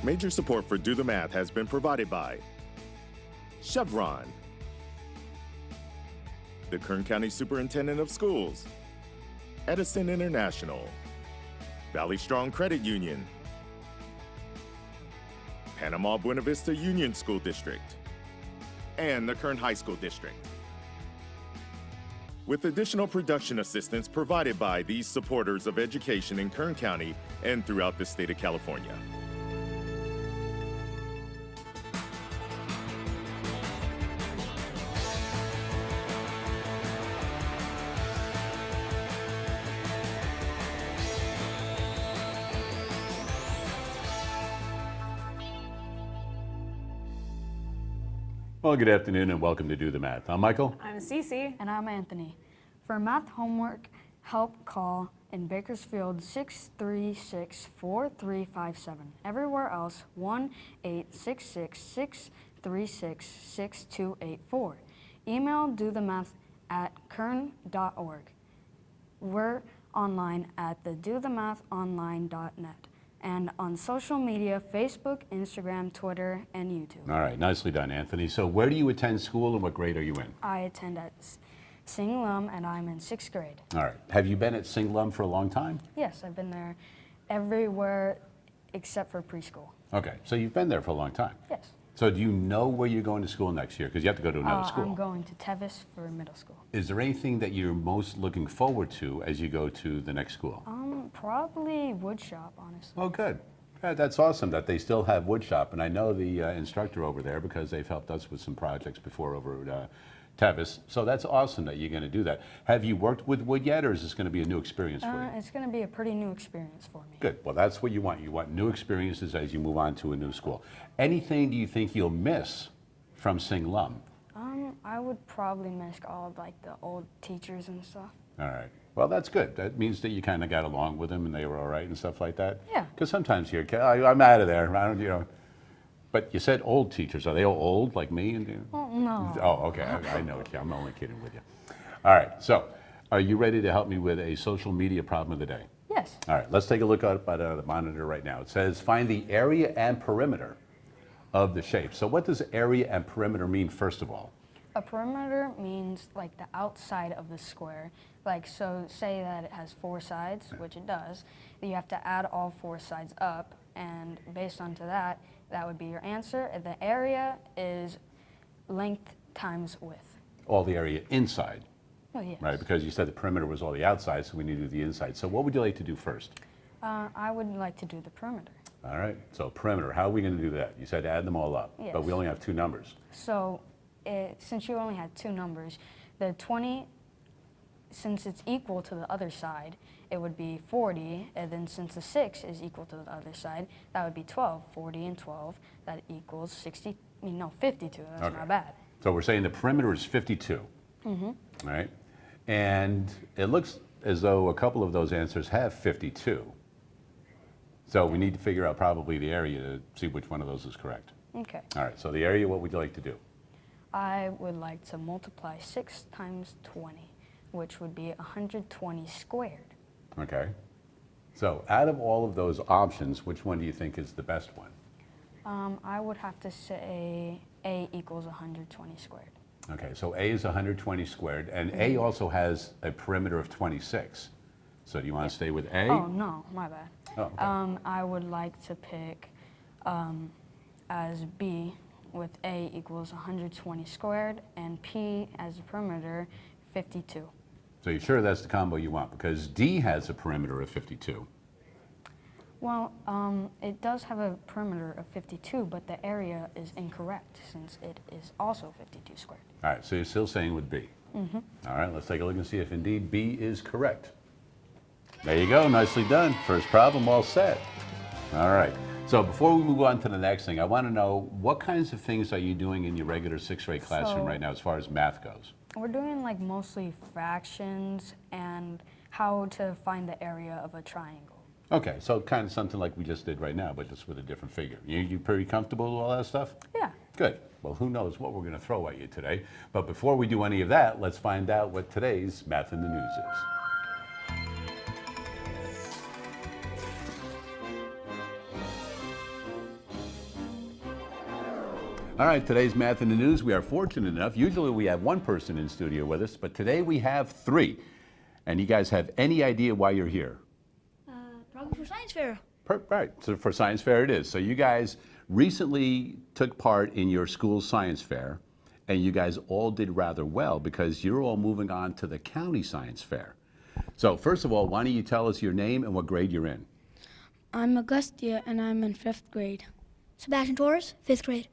Major support for Do the Math has been provided by Chevron, the Kern County Superintendent of Schools, Edison International, Valley Strong Credit Union, Panama Buena Vista Union School District, and the Kern High School District. With additional production assistance provided by these supporters of education in Kern County and throughout the state of California. Well, good afternoon and welcome to Do the Math. I'm Michael. I'm Cece. And I'm Anthony. For math homework, help call in Bakersfield 636-4357. Everywhere else, 1-866-636-6284. Email dothemath@kern.org. We're online at the dothemathonline.net. And on social media, Facebook, Instagram, Twitter, and YouTube. All right, nicely done, Anthony. So where do you attend school and what grade are you in? I attend at Sing Lum, and I'm in 6th grade. All right. Have you been at Sing Lum for a long time? Yes, I've been there everywhere except for preschool. Okay, so you've been there for a long time. Yes. So do you know where you're going to school next year? Because you have to go to another school. I'm going to Tevis for middle school. Is there anything that you're most looking forward to as you go to the next school? Probably wood shop, honestly. Oh, good. That's awesome that they still have wood shop. And I know the instructor over there because they've helped us with some projects before over at Tevis. So that's awesome that you're going to do that. Have you worked with wood yet, or is this going to be a new experience for you? It's going to be a pretty new experience for me. Good. Well, that's what you want. You want new experiences as you move on to a new school. Anything do you think you'll miss from Sing Lum? I would probably miss all of, like, the old teachers and stuff. All right. Well, that's good. That means that you kind of got along with them and they were all right and stuff like that? Yeah. Because sometimes you're, I'm out of there. I don't, But you said old teachers. Are they all old like me? Oh, no. Oh, okay. I know it. I'm only kidding with you. All right. So are you ready to help me with a social media problem of the day? Yes. All right. Let's take a look up at the monitor right now. It says find the area and perimeter of the shape. So what does area and perimeter mean, first of all? A perimeter means like the outside of the square. Like, so say that it has 4 sides, which it does. You have to add all 4 sides up, and based onto that, that would be your answer. And the area is length times width. All the area inside. Oh, yes. Right, because you said the perimeter was all the outside, so we need to do the inside. So what would you like to do first? I would like to do the perimeter. All right, so perimeter, how are we going to do that? You said add them all up, Yes. but we only have 2 numbers. So since you only had 2 numbers, the 20, since it's equal to the other side, it would be 40, and then since the 6 is equal to the other side, that would be 12. 40 and 12, that equals 52. That's Okay. not bad. So we're saying the perimeter is 52. Mm-hmm. All right, and it looks as though a couple of those answers have 52. So we need to figure out probably the area to see which one of those is correct. Okay. All right, so the area, what would you like to do? I would like to multiply 6 times 20, which would be 120 squared. Okay. So out of all of those options, which one do you think is the best one? I would have to say A equals 120 squared. Okay, so A is 120 squared, and A also has a perimeter of 26. So do you want to stay with A? Oh, no, my bad. Oh, okay. I would like to pick as B, with A equals 120 squared, and P as a perimeter, 52. So you're sure that's the combo you want? Because D has a perimeter of 52. Well, it does have a perimeter of 52, but the area is incorrect since it is also 52 squared. All right, so you're still saying with B. Mm-hmm. All right, let's take a look and see if indeed B is correct. There you go, nicely done. First problem all set. All right, so before we move on to the next thing, I want to know what kinds of things are you doing in your regular 6th grade classroom right now as far as math goes? We're doing like mostly fractions and how to find the area of a triangle. Okay, so kind of something like we just did right now, but just with a different figure. You pretty comfortable with all that stuff? Yeah. Good. Well, who knows what we're going to throw at you today. But before we do any of that, let's find out what today's Math in the News is. All right, today's Math in the News, we are fortunate enough. Usually we have one person in studio with us, but today we have three. And you guys have any idea why you're here? Probably for science fair. Right, so for science fair it is. So you guys recently took part in your school's science fair, and you guys all did rather well because you're all moving on to the county science fair. So first of all, why don't you tell us your name and what grade you're in? I'm Agasthya and I'm in 5th grade. Sebastian, 5th grade.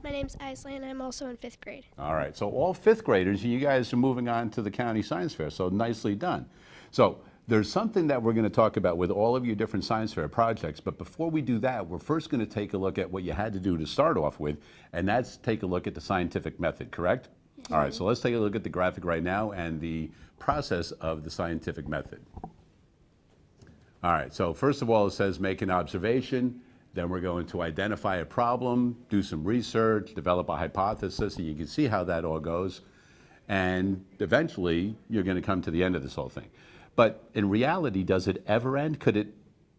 My name's Eisley and I'm also in 5th grade. All right, so all 5th graders, and you guys are moving on to the county science fair, so nicely done. So there's something that we're going to talk about with all of your different science fair projects, but before we do that, we're first going to take a look at what you had to do to start off with, and that's take a look at the scientific method, correct? All right, so let's take a look at the graphic right now and the process of the scientific method. All right, so first of all, it says make an observation. Then we're going to identify a problem, do some research, develop a hypothesis, and you can see how that all goes. And eventually, you're going to come to the end of this whole thing. But in reality, does it ever end?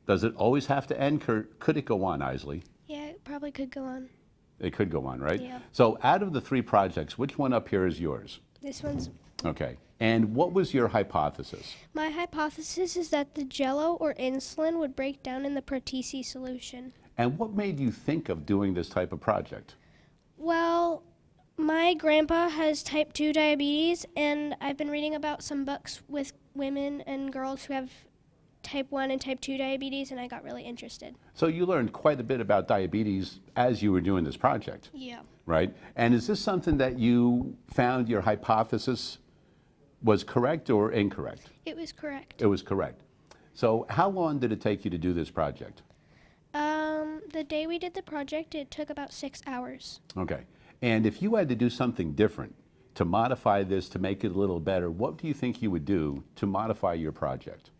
Does it always have to end? Could it go on, Eisley? Yeah, it probably could go on. It could go on, right? Yeah. So out of the three projects, which one up here is yours? This one's... Okay. And what was your hypothesis? My hypothesis is that the jello or insulin would break down in the Cece solution. And what made you think of doing this type of project? Well, my grandpa has type 2 diabetes, and I've been reading about some books with women and girls who have type 1 and type 2 diabetes, and I got really interested. So you learned quite a bit about diabetes as you were doing this project. Yeah. Right? And is this something that you found your hypothesis was correct or incorrect? It was correct. It was correct. So how long did it take you to do this project? The day we did the project, it took about 6 hours. Okay. And if you had to do something different to modify this to make it a little better, what do you think you would do to modify your project?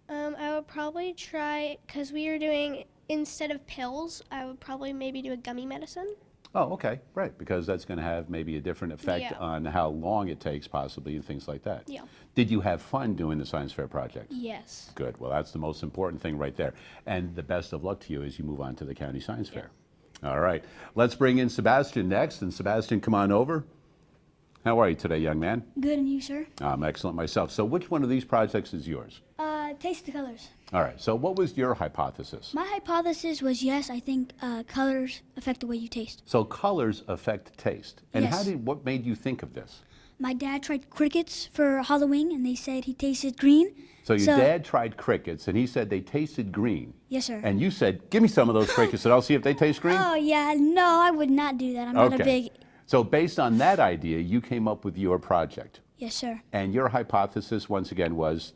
I would probably try, because we were doing, instead of pills, I would probably maybe do a gummy medicine. Oh, okay, right, because that's going to have maybe a different effect Yeah. on how long it takes possibly and things like that. Yeah. Did you have fun doing the science fair project? Yes. Good, well that's the most important thing right there. And the best of luck to you as you move on to the county science fair. All right, let's bring in Sebastian next, and Sebastian, come on over. How are you today, young man? Good, and you, sir? I'm excellent myself. So which one of these projects is yours? Taste the colors. All right, so what was your hypothesis? My hypothesis was yes, I think colors affect the way you taste. So colors affect taste. And Yes. what made you think of this? My dad tried crickets for Halloween, and they said he tasted green. So your dad tried crickets, and he said they tasted green. Yes, sir. And you said, give me some of those crickets, and I'll see if they taste green? Oh, yeah, no, I would not do that. I'm not a big... So based on that idea, you came up with your project. Yes, sir. And your hypothesis, once again, was,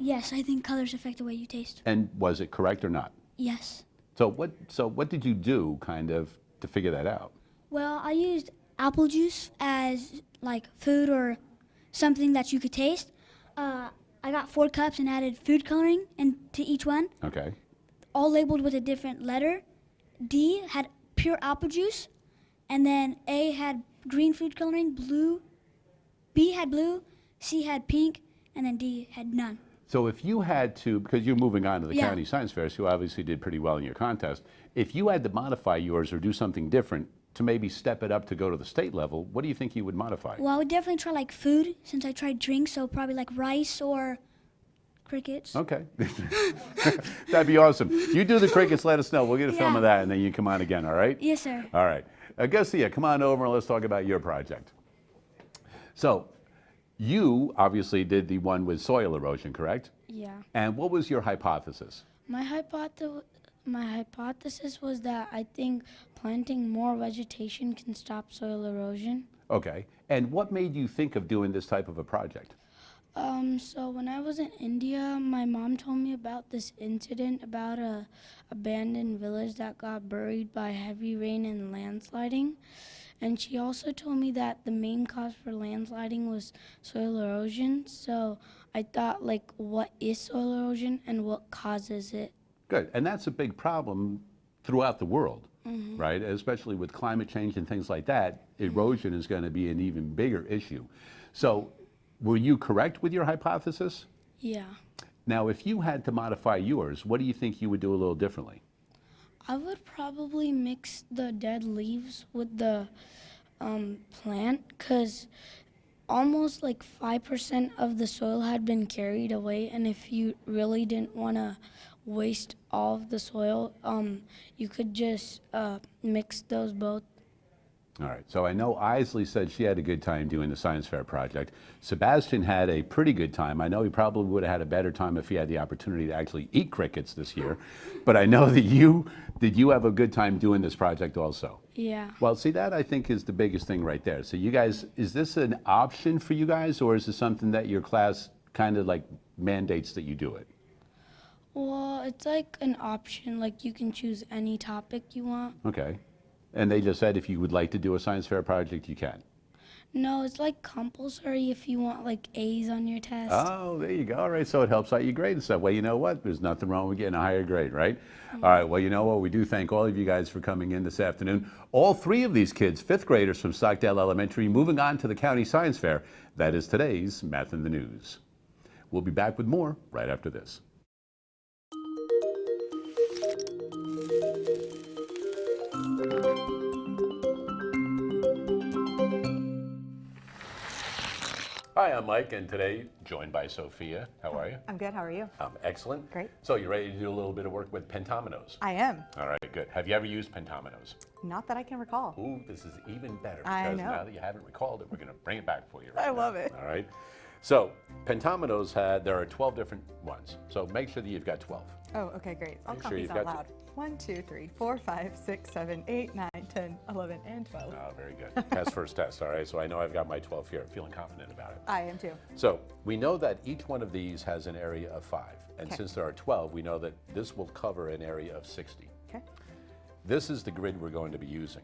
Yes, I think colors affect the way you taste. and was it correct or not? Yes. So what did you do, kind of, to figure that out? Well, I used apple juice as, like, food or something that you could taste. I got 4 cups and added food coloring to each one, Okay. all labeled with a different letter. D had pure apple juice, and then A had green food coloring, B had blue, C had pink, and then D had none. So if you had to, because you're moving on to the Yeah. county science fairs, you obviously did pretty well in your contest. If you had to modify yours or do something different to maybe step it up to go to the state level, what do you think you would modify? Well, I would definitely try like food since I tried drinks, so probably like rice or crickets. Okay. That'd be awesome. You do the crickets, let us know. We'll get a film Yeah. of that, and then you come on again, all right? Yes, sir. All right. Agasthya, come on over and let's talk about your project. So, you obviously did the one with soil erosion, correct? Yeah. And what was your hypothesis? My hypothesis was that I think planting more vegetation can stop soil erosion. Okay. And what made you think of doing this type of a project? So when I was in India, my mom told me about this incident about a abandoned village that got buried by heavy rain and landsliding. And she also told me that the main cause for landsliding was soil erosion. So I thought, like, what is soil erosion and what causes it? Good. And that's a big problem throughout the world, right? Especially with climate change and things like that, erosion is going to be an even bigger issue. So were you correct with your hypothesis? Yeah. Now, if you had to modify yours, what do you think you would do a little differently? I would probably mix the dead leaves with the plant, because almost like 5% of the soil had been carried away, and if you really didn't want to waste all of the soil, you could just mix those both. All right, so I know Eisley said she had a good time doing the science fair project. Sebastian had a pretty good time. I know he probably would have had a better time if he had the opportunity to actually eat crickets this year. But I know that did you have a good time doing this project also? Yeah. Well, see, that I think is the biggest thing right there. So you guys, is this an option for you guys, or is this something that your class kind of like mandates that you do it? Well, it's like an option, like you can choose any topic you want. Okay. And they just said if you would like to do a science fair project, you can. No, it's like compulsory if you want like A's on your test. Oh, there you go. All right, so it helps out your grade and stuff. Well, you know what? There's nothing wrong with getting a higher grade, right? All right, well, you know what? We do thank all of you guys for coming in this afternoon. All three of these kids, fifth graders from Stockdale Elementary, moving on to the County Science Fair. That is today's Math in the News. We'll be back with more right after this. Hi, I'm Mike, and today joined by Sophia. How are you? I'm good. How are you? Excellent. Great. So you ready to do a little bit of work with pentominoes? I am. All right, good. Have you ever used pentominoes? Not that I can recall. Ooh, this is even better I because know. now that you haven't recalled it, we're going to bring it back for you right I now. love it. All right. So pentominoes there are 12 different ones. So make sure that you've got 12. Oh, okay, great. I'll Make count sure these you've out got loud. 1, 2, 3, 4, 5, 6, 7, 8, 9, 10, 11, and 12. Oh, very good. Test first test. All right. So I know I've got my 12 here. I'm feeling confident about it. I am too. So we know that each one of these has an area of 5. And Okay. since there are 12, we know that this will cover an area of 60. Okay. This is the grid we're going to be using.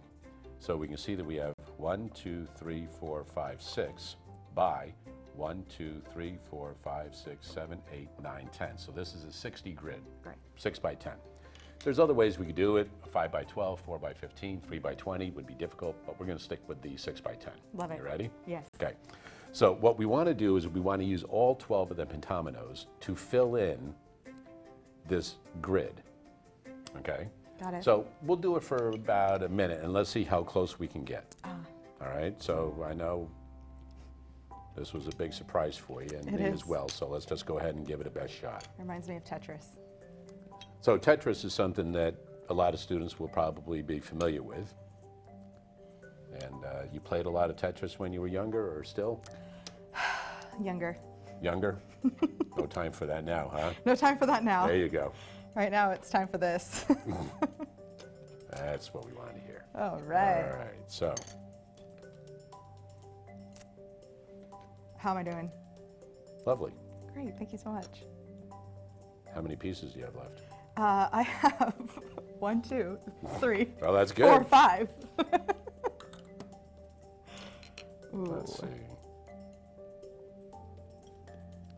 So we can see that we have 1, 2, 3, 4, 5, 6 by 1, 2, 3, 4, 5, 6, 7, 8, 9, 10. So this is a 60 grid, Great. 6 by 10. There's other ways we could do it. 5 by 12, 4 by 15, 3 by 20 would be difficult, but we're going to stick with the 6 by 10. Love it. You ready? Yes. Okay. So what we want to do is we want to use all 12 of the pentominoes to fill in this grid. Okay? Got it. So we'll do it for about a minute and let's see how close we can get. All right, so I know this was a big surprise for you and It me is. as well, so let's just go ahead and give it a best shot. Reminds me of Tetris. So Tetris is something that a lot of students will probably be familiar with. And you played a lot of Tetris when you were younger or still? Younger. Younger? No time for that now, huh? No time for that now. There you go. Right now, it's time for this. That's what we want to hear. All right. All right, so How am I doing? lovely. Great. Thank you so much. How many pieces do you have left? I have 1, 2, 3, Well, that's good. 4, 5. Ooh. Let's see.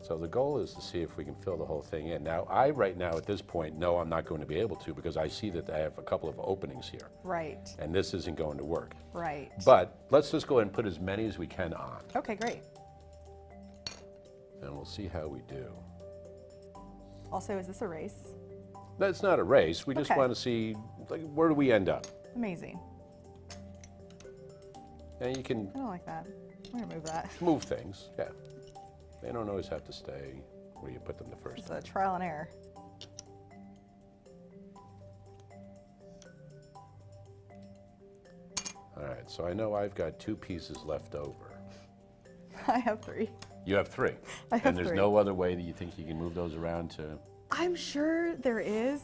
So the goal is to see if we can fill the whole thing in. Now, right now at this point, know I'm not going to be able to because I see that I have a couple of openings here. Right. And this isn't going to work. Right. But let's just go ahead and put as many as we can on. Okay, great. And we'll see how we do. Also, is this a race? That's not a race. We just Okay. want to see, like, where do we end up? Amazing. And you can I don't like that. I'm gonna move that. move things. Yeah. They don't always have to stay where you put them the first It's time. a trial and error. All right, so I know I've got 2 pieces left over. I have 3. You have 3. I have And there's 3. no other way that you think you can move those around to... I'm sure there is,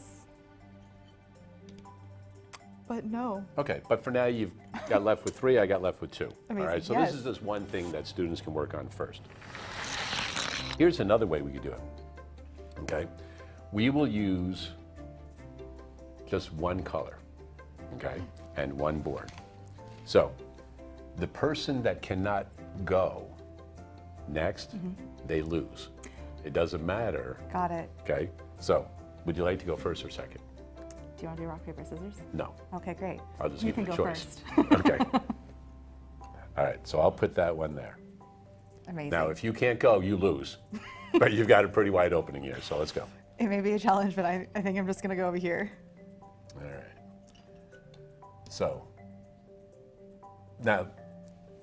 but no. Okay, but for now you've got left with 3, I got left with 2. Amazing, All right, so yes. this is just one thing that students can work on first. Here's another way we could do it, okay? We will use just one color, okay, and one board. So the person that cannot go next, they lose. It doesn't matter, Got it. okay? So would you like to go first or second? Do you want to do rock, paper, scissors? No. Okay, great. I'll just You give you can a go choice. first. Okay. All right, so I'll put that one there. Amazing. Now, if you can't go, you lose. But you've got a pretty wide opening here, so let's go. It may be a challenge, but I think I'm just going to go over here. All right. So, now,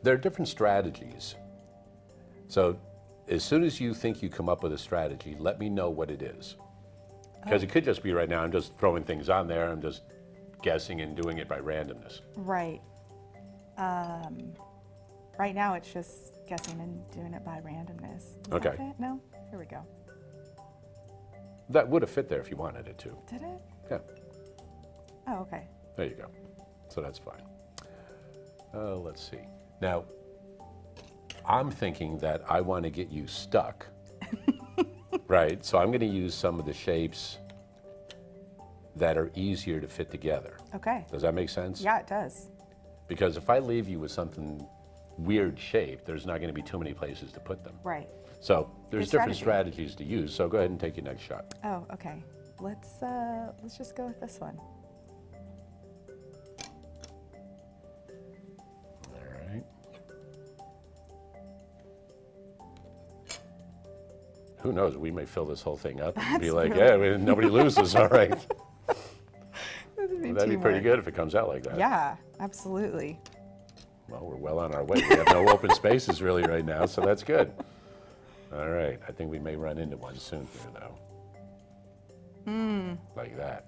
there are different strategies. So, as soon as you think you come up with a strategy, let me know what it is. Because it could just be right now, I'm just throwing things on there, I'm just guessing and doing it by randomness. Right. Right now it's just guessing and doing it by randomness. Is Okay. that it? No? Here we go. That would have fit there if you wanted it to. Did it? Yeah, Oh, okay. there you go. So that's fine. Let's see. Now, I'm thinking that I want to get you stuck. Right, so I'm going to use some of the shapes that are easier to fit together. Okay. Does that make sense? Yeah, it does. Because if I leave you with something weird shaped, there's not going to be too many places to put them. Right. So there's Good different strategy. strategies to use. So go ahead and take your next shot. Oh, okay. Let's just go with this one. All right. Who knows? We may fill this whole thing up and be That's like, really- yeah, nobody loses. All right. That'd That'd be pretty good if it comes out like that. Yeah, absolutely. Well, we're well on our way. We have no open spaces really right now, so that's good. All right. I think we may run into one soon here, though. Like that.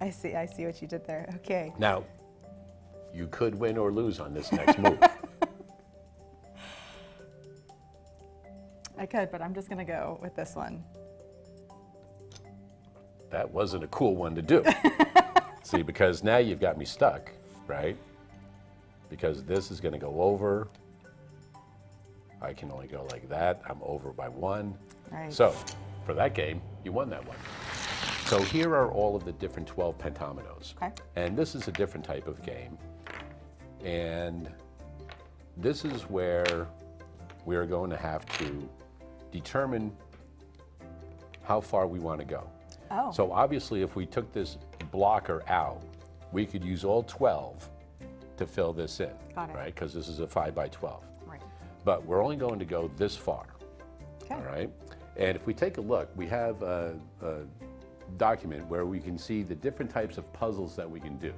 I see what you did there. Okay. Now, you could win or lose on this next move. I could, but I'm just gonna go with this one. That wasn't a cool one to do. See, because now you've got me stuck, right? Because this is going to go over. I can only go like that. I'm over by one. Right. So, for that game, you won that one. So here are all of the different 12 pentominoes. Okay. And this is a different type of game. And this is where we're going to have to determine how far we want to go. Oh. So obviously, if we took this blocker out, we could use all 12 to fill this in, Got it. right? Because this is a 5 by 12. Right. But we're only going to go this far, Okay. all right? And if we take a look, we have a document where we can see the different types of puzzles that we can do.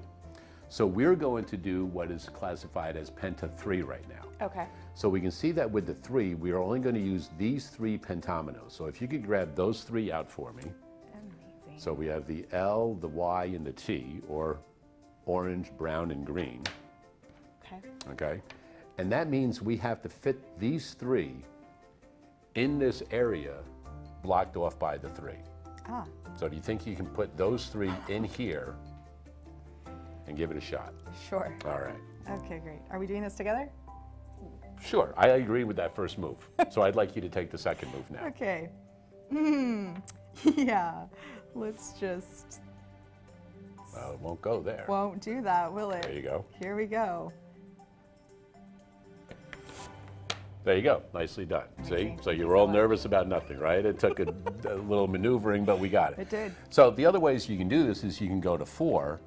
So we're going to do what is classified as Penta 3 right now. Okay. So we can see that with the 3, we are only going to use these 3 pentominoes. So if you could grab those 3 out for me. Amazing. So we have the L, the Y, and the T, or orange, brown, and green, Okay. okay? And that means we have to fit these 3 in this area blocked off by the 3. Ah, So do you think you can put those 3 in here and give it a shot? sure. All right. Okay, great. Are we doing this together? Sure, I agree with that first move. So I'd like you to take the second move now. Okay. Yeah. Let's just It won't go there. won't do that, will it? There you go. Here we go. There you go. Nicely done. See? Amazing. So Thank you you were so all much. nervous about nothing, right? It took a little maneuvering, but we got it. It did. So the other ways you can do this is you can go to 4,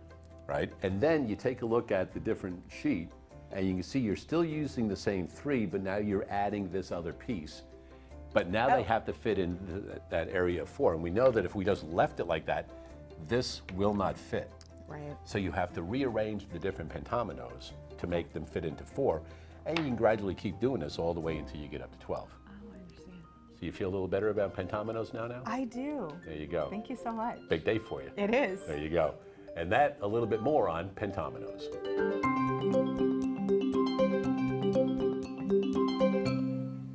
right? And then you take a look at the different sheet, and you can see you're still using the same 3, but now you're adding this other piece. But now they Oh. have to fit in that area of 4. And we know that if we just left it like that, this will not fit. Right. So you have to rearrange the different pentominoes to make them fit into 4. And you can gradually keep doing this all the way until you get up to 12. Oh, I understand. So you feel a little better about pentominoes now? I do. There you go. Thank you so much. Big day for you. It is. There you go. And that, a little bit more on pentominoes.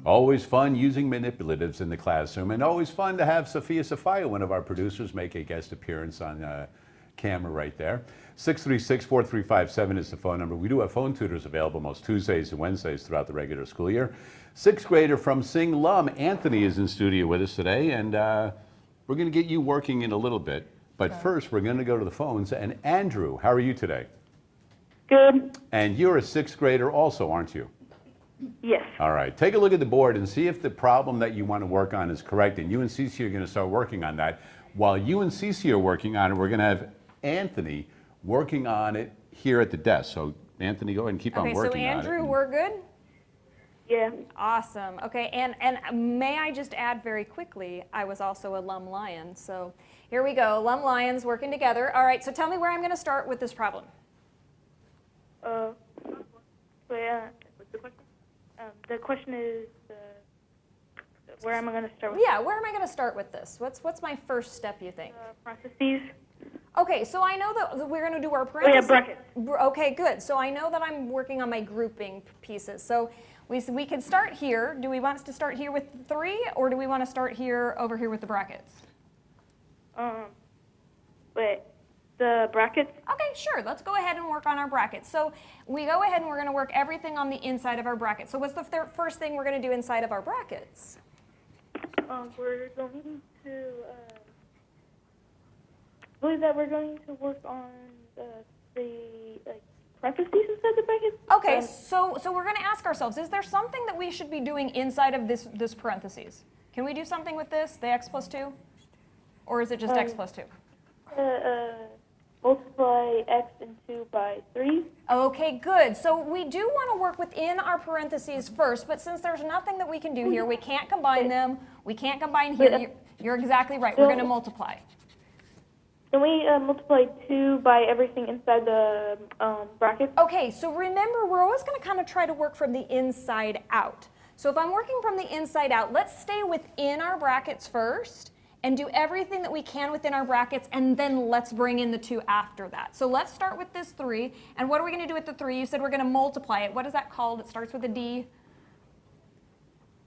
Always fun using manipulatives in the classroom, and always fun to have Sophia Safaya, one of our producers, make a guest appearance on camera right there. 636-4357 is the phone number. We do have phone tutors available most Tuesdays and Wednesdays throughout the regular school year. 6th grader from Sing Lum, Anthony, is in studio with us today, and we're going to get you working in a little bit. But first, we're going to go to the phones. And Andrew, how are you today? Good. And you're a 6th grader also, aren't you? Yes. All right. Take a look at the board and see if the problem that you want to work on is correct. And you and Cece are going to start working on that. While you and Cece are working on it, we're going to have Anthony working on it here at the desk. So, Anthony, go ahead and keep on Okay, so working on it. Andrew, we're good? Yeah. Awesome. Okay, and may I just add very quickly, I was also a Lum Lion. So here we go, Lum Lions working together. All right, so tell me where I'm going to start with this problem. What's the question? The question is, where am I going to start with? Yeah, where am I going to start with this? What's my first step, you think? Parentheses. Okay, so I know that we're going to do our parentheses. brackets. Okay, good. So I know that I'm working on my grouping pieces. So we can start here. Do we want to start here with 3, or do we want to start here over here with the brackets? The brackets? Okay, sure. Let's go ahead and work on our brackets. So we go ahead and we're going to work everything on the inside of our brackets. So what's the first thing we're going to do inside of our brackets? We're going to, I believe that we're going to work on the parentheses inside the brackets. Okay, so we're going to ask ourselves, is there something that we should be doing inside of this parentheses? Can we do something with this, the x plus 2? Or is it just x plus 2? Multiply x and 2 by 3. Okay, good. So we do want to work within our parentheses first, but since there's nothing that we can do here, we can't combine them. We can't combine here. You're exactly right. We're going to multiply. Can we multiply 2 by everything inside the bracket? Okay, so remember, we're always going to kind of try to work from the inside out. So if I'm working from the inside out, let's stay within our brackets first and do everything that we can within our brackets, and then let's bring in the 2 after that. So let's start with this 3, and what are we going to do with the 3? You said we're going to multiply it. What is that called? It starts with a D.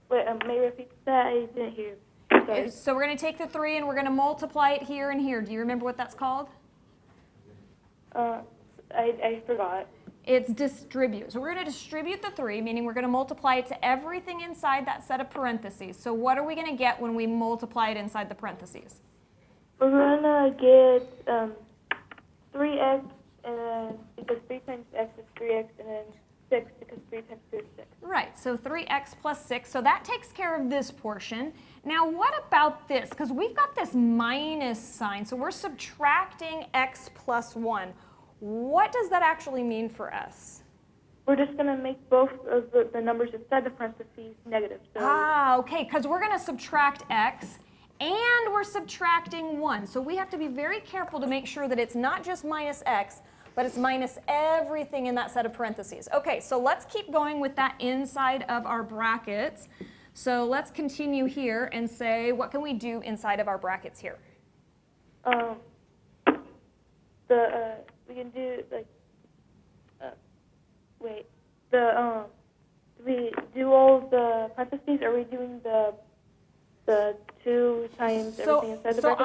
Wait, may you repeat that? I didn't hear. Sorry. So we're going to take the 3 and we're going to multiply it here and here. Do you remember what that's called? I forgot. It's distribute. So we're going to distribute the 3, meaning we're going to multiply it to everything inside that set of parentheses. So what are we going to get when we multiply it inside the parentheses? We're going to get 3x, and then because 3 times x is 3x, and then 6 because 3 times 2 is 6. Right, so 3x plus 6. So that takes care of this portion. Now what about this? Because we've got this minus sign, so we're subtracting x plus 1. What does that actually mean for us? We're just going to make both of the numbers inside the parentheses negative. So Okay, because we're going to subtract x, and we're subtracting 1. So we have to be very careful to make sure that it's not just minus x, but it's minus everything in that set of parentheses. Okay, so let's keep going with that inside of our brackets. So let's continue here and say, what can we do inside of our brackets here? We can do we do all the parentheses? Are we doing the 2 times everything inside the bracket? So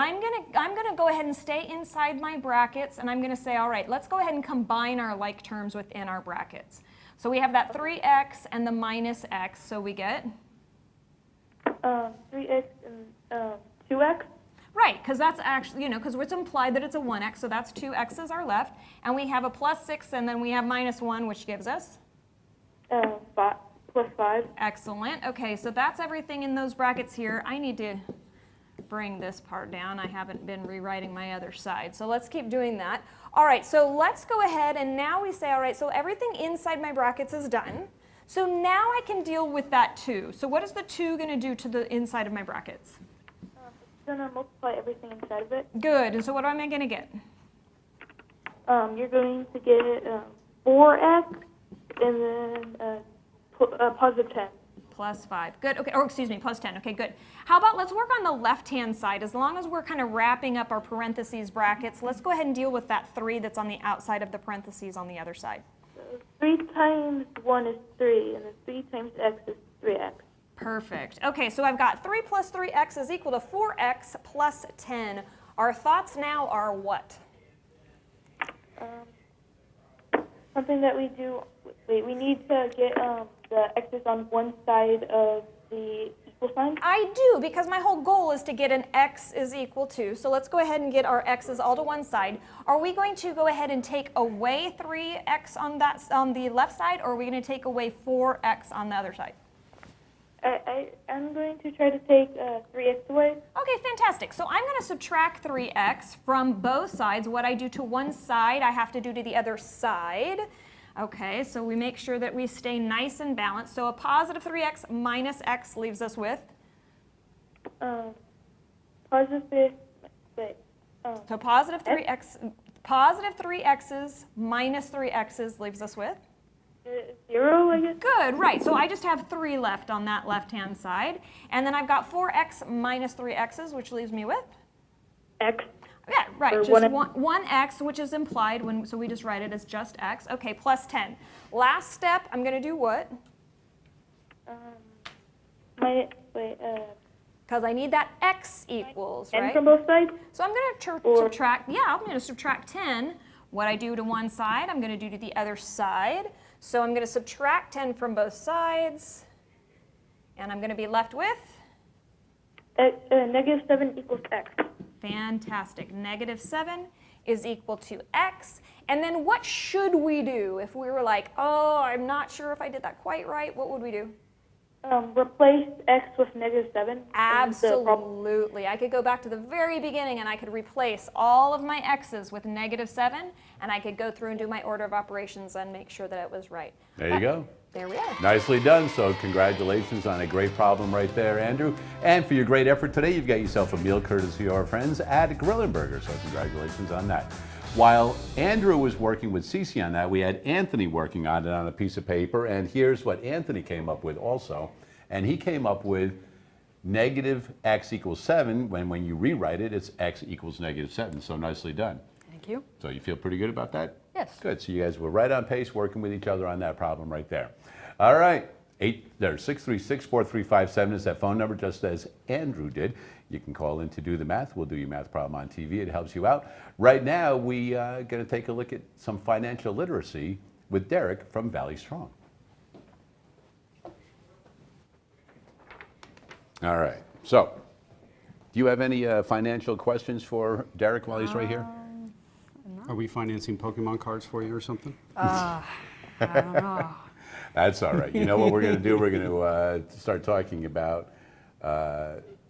I'm gonna go ahead and stay inside my brackets, and I'm gonna say, all right, let's go ahead and combine our like terms within our brackets. So we have that 3x and the minus x, so we get 3x and 2x. Right, because that's actually, because it's implied that it's a 1x, so that's 2 x's are left. And we have a plus 6, and then we have minus 1, which gives us? Plus 5. Excellent. Okay, so that's everything in those brackets here. I need to bring this part down. I haven't been rewriting my other side, so let's keep doing that. All right, so let's go ahead, and now we say, all right, so everything inside my brackets is done. So now I can deal with that 2. So what is the 2 going to do to the inside of my brackets? It's going to multiply everything inside of it. Good. And so what am I going to get? You're going to get 4x and then positive 10. Plus 5. Good. Okay. Or excuse me, plus 10. Okay, good. How about let's work on the left-hand side. As long as we're kind of wrapping up our parentheses brackets, let's go ahead and deal with that 3 that's on the outside of the parentheses on the other side. So 3 times 1 is 3, and then 3 times x is 3x. Perfect. Okay, so I've got 3 plus 3x is equal to 4x plus 10. Our thoughts now are what? Something that we do, we need to get the x's on one side of the equal sign. I do, because my whole goal is to get an x is equal to. So let's go ahead and get our x's all to one side. Are we going to go ahead and take away 3x on the left side, or are we going to take away 4x on the other side? I'm going to try to take 3x away. Okay, fantastic. So I'm going to subtract 3x from both sides. What I do to one side, I have to do to the other side. Okay, so we make sure that we stay nice and balanced. So a positive 3x minus x leaves us with? Positive, So positive 3x Positive 3x's minus 3x's leaves us with? 0, I guess. Good, right. So I just have 3 left on that left-hand side. And then I've got 4x minus 3x's, which leaves me with? X. Yeah, right. Or Just 1x. 1x, which is implied, so we just write it as just x. Okay, plus 10. Last step, I'm going to do what? Because I need that x equals, right? N from both sides? So I'm going to subtract, I'm going to subtract 10. What I do to one side, I'm going to do to the other side. So I'm going to subtract 10 from both sides. And I'm going to be left with? Negative 7 equals x. Fantastic. Negative 7 is equal to x. And then what should we do if we were like, oh, I'm not sure if I did that quite right? What would we do? Replace x with negative 7. Absolutely. I could go back to the very beginning and I could replace all of my x's with negative 7, and I could go through and do my order of operations and make sure that it was right. There you go. There we are. Nicely done. So congratulations on a great problem right there, Andrew. And for your great effort today, you've got yourself a meal courtesy of our friends at Grill & Burger. So congratulations on that. While Andrew was working with Cece on that, we had Anthony working on it on a piece of paper. And here's what Anthony came up with also. And he came up with negative x equals 7. When you rewrite it, it's x equals negative 7. So nicely done. Thank you. So you feel pretty good about that? Yes. Good. So you guys were right on pace working with each other on that problem right there. All right. 636-4357 is that phone number, just as Andrew did. You can call in to do the math. We'll do your math problem on TV. It helps you out. Right now, we going to take a look at some financial literacy with Derrick from Valley Strong. All right. So, do you have any financial questions for Derrick while he's right here? Are we financing Pokemon cards for you or something? I don't know. That's all right. You know what we're going to do? We're going to start talking about,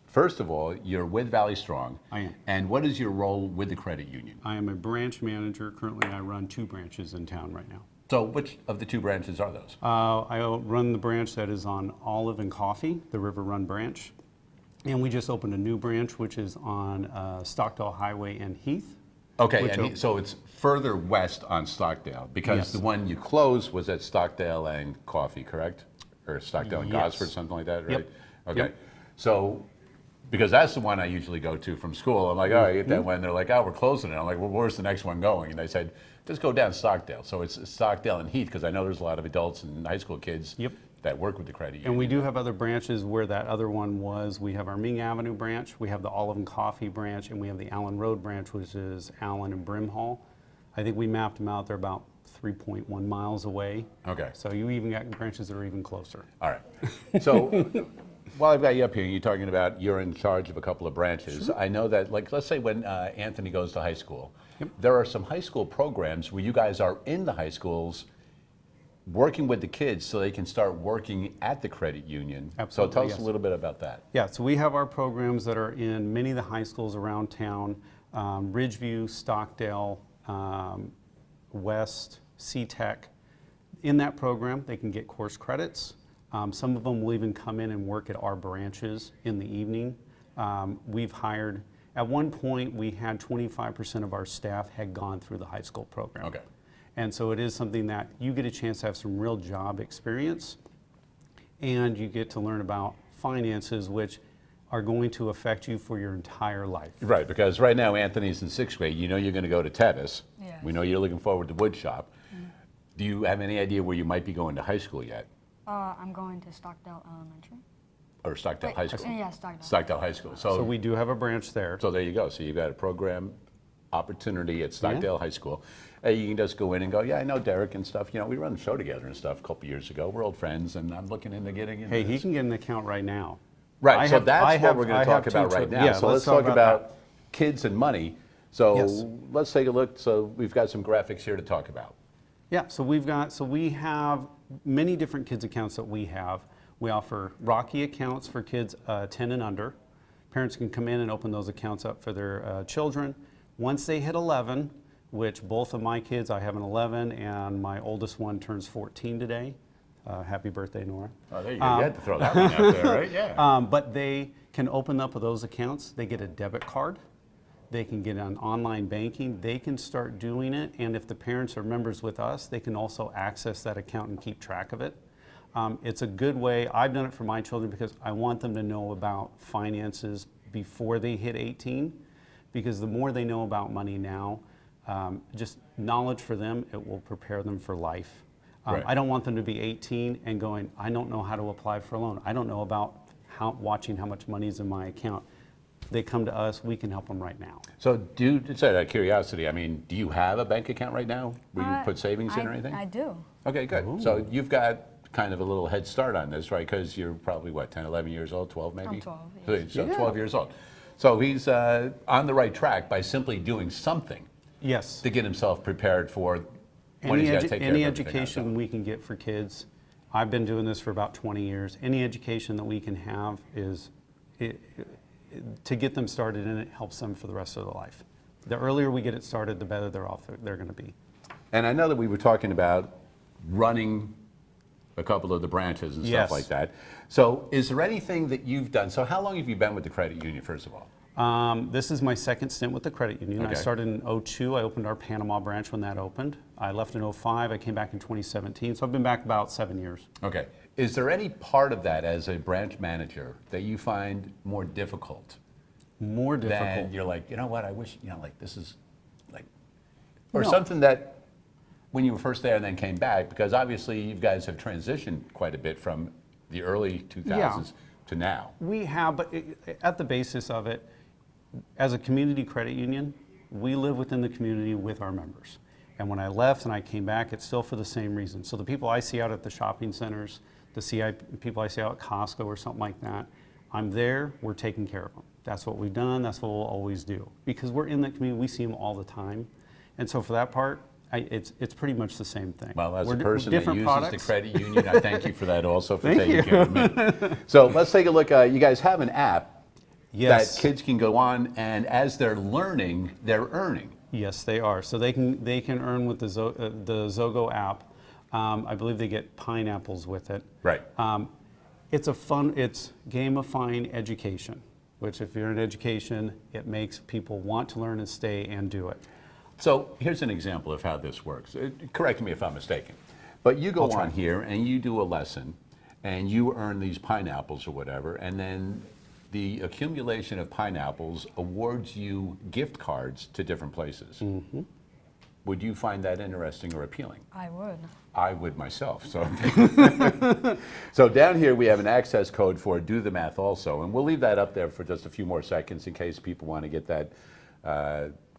first of all, you're with Valley Strong. I am. And what is your role with the credit union? I am a branch manager. Currently, I run 2 branches in town right now. So which of the 2 branches are those? I run the branch that is on Olive and Coffee, the River Run branch. And we just opened a new branch, which is on Stockdale Highway and Heath. Okay, and so it's further west on Stockdale, because Yes. the one you closed was at Stockdale and Coffee, correct? Or Stockdale and Yes. Gosford, something like that, right? Yep. Okay, Yep. so, because that's the one I usually go to from school. I'm like, all right, get that one. They're like, oh, we're closing it. I'm like, well, where's the next one going? And they said, just go down Stockdale. So it's Stockdale and Heath, because I know there's a lot of adults and high school kids Yep. that work with the credit union. And we do have other branches where that other one was. We have our Ming Avenue branch, we have the Olive and Coffee branch, and we have the Allen Road branch, which is Allen and Brimhall. I think we mapped them out. They're about 3.1 miles away. Okay. So you even got branches that are even closer. All right. So while I've got you up here, you're talking about you're in charge of a couple of branches. Sure. I know that, like, let's say when Anthony goes to high school, there are some high school programs where you guys are in the high schools working with the kids so they can start working at the credit union. Absolutely, So tell us yes. a little bit about that. Yeah, so we have our programs that are in many of the high schools around town, Ridgeview, Stockdale, West, C-Tech. In that program, they can get course credits. Some of them will even come in and work at our branches in the evening. We've hired, at one point, we had 25% of our staff had gone through the high school program. Okay. And so it is something that you get a chance to have some real job experience, and you get to learn about finances, which are going to affect you for your entire life. Right, because right now Anthony's in 6th grade. You know you're going to go to tennis. Yes. We know you're looking forward to wood shop. Do you have any idea where you might be going to high school yet? I'm going to Stockdale Elementary. Or Stockdale High School? Yeah, Stockdale. Stockdale High School. So we do have a branch there. So there you go. So you've got a program opportunity at Stockdale High School. You can just go in and go, yeah, I know Derrick and stuff. You know, we run a show together and stuff a couple years ago. We're old friends, and I'm looking into getting into Hey, he this. can get an account right now. Right, so that's what we're going to talk about right now. Yeah, So let's talk about kids and money. So Yes. let's take a look. So we've got some graphics here to talk about. Yeah, so we have many different kids accounts that we have. We offer Rocky accounts for kids 10 and under. Parents can come in and open those accounts up for their children. Once they hit 11, which both of my kids, I have an 11 and my oldest one turns 14 today. Happy birthday, Nora. Oh, there you go. You had to throw that one out there, right? Yeah. But they can open up those accounts. They get a debit card. They can get on online banking. They can start doing it. And if the parents are members with us, they can also access that account and keep track of it. It's a good way. I've done it for my children because I want them to know about finances before they hit 18. Because the more they know about money now, just knowledge for them, it will prepare them for life. Right. I don't want them to be 18 and going, I don't know how to apply for a loan. I don't know about watching how much money is in my account. They come to us, we can help them right now. So just out of curiosity, I mean, do you have a bank account right now where you put savings in or anything? I do. Okay, good. Ooh. So you've got kind of a little head start on this, right? Because you're probably, what, 10, 11 years old, 12 maybe? I'm 12, yes. So 12 years old. So he's on the right track by simply doing something Yes. to get himself prepared for when he's got to take care of Any everything else. education we can get for kids. I've been doing this for about 20 years. Any education that we can have is, to get them started in it helps them for the rest of their life. The earlier we get it started, the better they're going to be. And I know that we were talking about running a couple of the branches and Yes. stuff like that. So is there anything that you've done? So how long have you been with the credit union, first of all? This is my second stint with the credit union. I Okay. started in '02. I opened our Panama branch when that opened. I left in '05. I came back in 2017. So I've been back about 7 years. Okay. Is there any part of that as a branch manager that you find more difficult? More difficult. Than you're like, you know what, I wish, like this is like, or No. something that when you were first there and then came back, because obviously you guys have transitioned quite a bit from the early 2000s to now. We have, but at the basis of it, as a community credit union, we live within the community with our members. And when I left and I came back, it's still for the same reason. So the people I see out at the shopping centers, people I see out at Costco or something like that, I'm there, we're taking care of them. That's what we've done, that's what we'll always do. Because we're in that community, we see them all the time. And so for that part, it's pretty much the same thing. Well, as We're a person that different uses products. the credit union, I thank you for that also, for Thank taking you. care of me. So let's take a look. You guys have an app Yes. that kids can go on, and as they're learning, they're earning. Yes, they are. So they can earn with the Zogo app. I believe they get pineapples with it. Right. It's gamifying education, which if you're in education, it makes people want to learn and stay and do it. So here's an example of how this works. Correct me if I'm mistaken. But you go on here and you do a lesson and you earn these pineapples or whatever, and then the accumulation of pineapples awards you gift cards to different places. Mm-hmm. Would you find that interesting or appealing? I would. I would myself. So, so down here we have an access code for Do the Math also, and we'll leave that up there for just a few more seconds in case people want to get that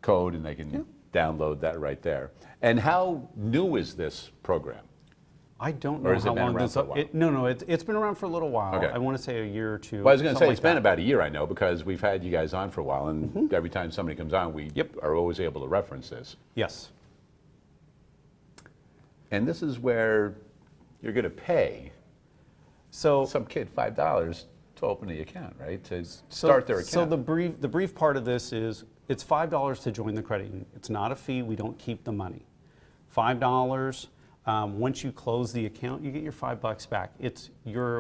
code, and they can download that right there. And how new is this program? I don't Or know has it how been long around this. for a while? No, it's been around for a little while. Okay. I want to say a year or two. Well, I was going to say, something it's like been that. about a year, I know, because we've had you guys on for a while, and every time somebody comes on, we are always able to reference this. Yes. And this is where you're going to pay So some kid $5 to open the account, right? To start their account. So the brief part of this is it's $5 to join the credit union. It's not a fee. We don't keep the money. $5. Once you close the account, you get your $5 back.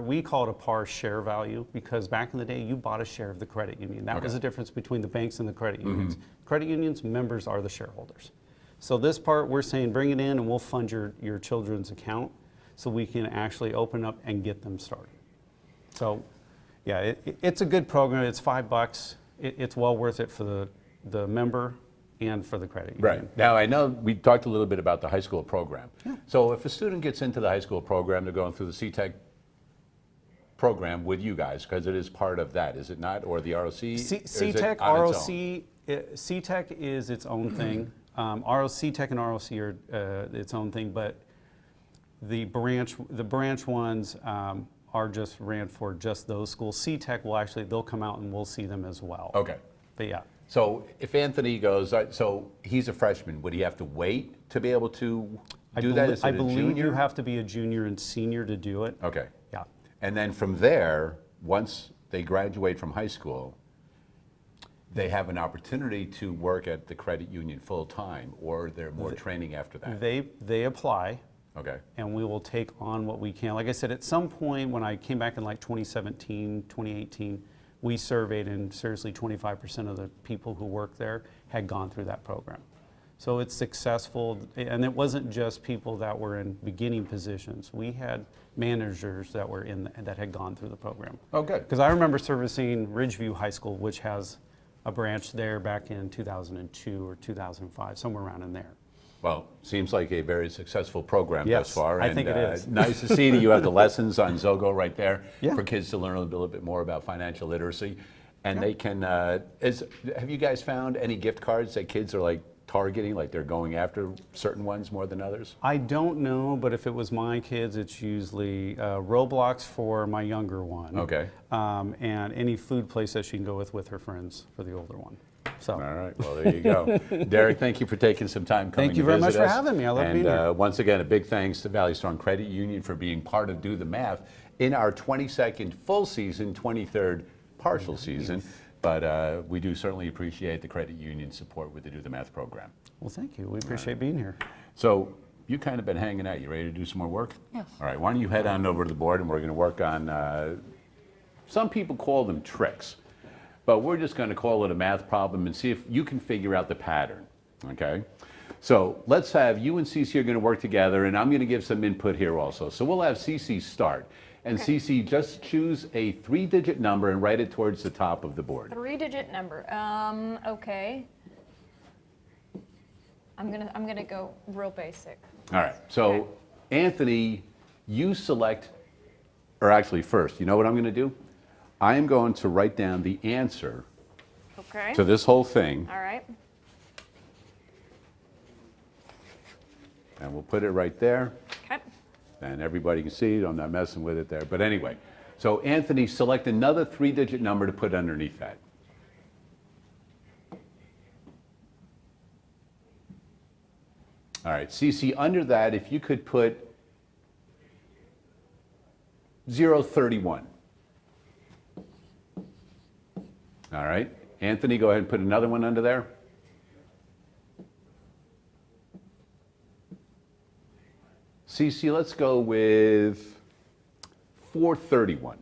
We call it a par share value, because back in the day, you bought a share of the credit union. That was the difference between the banks and the credit unions. Credit unions, members are the shareholders. So this part, we're saying bring it in and we'll fund your children's account so we can actually open up and get them started. So yeah, it's a good program. It's $5. It's well worth it for the member and for the credit union. Right. Now, I know we talked a little bit about the high school program. So if a student gets into the high school program, they're going through the CTEC program with you guys, because it is part of that, is it not? Or the ROC? CTEC, ROC, CTEC is its own thing. CTEC and ROC are its own thing, but the branch ones are just ran for just those schools. CTEC they'll come out and we'll see them as well. Okay. But yeah. So if Anthony goes, so he's a freshman, would he have to wait to be able to do that? Is it I a believe junior? you have to be a junior and senior to do it. Okay. Yeah. And then from there, once they graduate from high school, they have an opportunity to work at the credit union full time, or they're more training after that? They apply. Okay. And we will take on what we can. Like I said, at some point when I came back in like 2017, 2018, we surveyed, and seriously 25% of the people who work there had gone through that program. So it's successful, and it wasn't just people that were in beginning positions. We had managers that were that had gone through the program. Oh, good. Because I remember servicing Ridgeview High School, which has a branch there back in 2002 or 2005, somewhere around in there. Well, seems like a very successful program Yes, thus far. I think it is. Nice to see that you have the lessons on Zogo right there Yeah. for kids to learn a little bit more about financial literacy. And they can, have you guys found any gift cards that kids are like targeting, like they're going after certain ones more than others? I don't know, but if it was my kids, it's usually Roblox for my younger one. Okay. And any food place that she can go with her friends for the older one. So. All right, well, there you go. Derrick, thank you for taking some time coming Thank you to very visit much for us. having me. I love being here. And once again, a big thanks to Valley Strong Credit Union for being part of Do the Math in our 22nd full season, 23rd partial season. But we do certainly appreciate the credit union support with the Do the Math program. Well, thank you. We appreciate being here. So you kind of been hanging out. You ready to do some more work? Yes. All right, why don't you head on over to the board and we're going to work on, some people call them tricks, but we're just going to call it a math problem and see if you can figure out the pattern, okay? So let's have you and Cece are going to work together, and I'm going to give some input here also. So we'll have Cece start. And Cece, just choose a 3-digit number and write it towards the top of the board. 3-digit number. Okay. I'm gonna go real basic. All right. So Anthony, you select, or actually first, you know what I'm going to do? I am going to write down the answer Okay. to this whole thing, All right. and we'll put it right there. Okay. And everybody can see it. I'm not messing with it there. But anyway, so Anthony, select another 3-digit number to put underneath that. All right, Cece, under that, if you could put 031. All right, Anthony, go ahead and put another one under there. Cece, let's go with 431.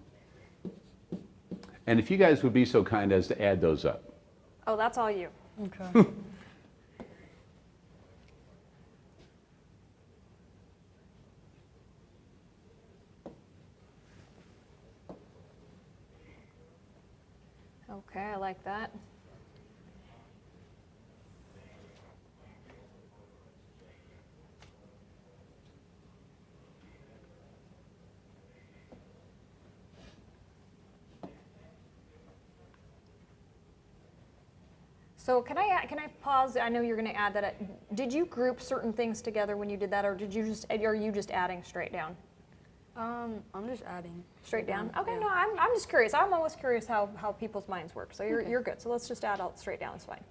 And if you guys would be so kind as to add those up. Oh, that's all you. Okay. Okay, I like that. So can I pause? I know you're going to add that. Did you group certain things together when you did that, or are you just adding straight down? I'm just adding. Straight down? Okay, Yeah. no, I'm just curious. I'm always curious how people's minds work. So you're good. So let's just add all straight down. It's fine.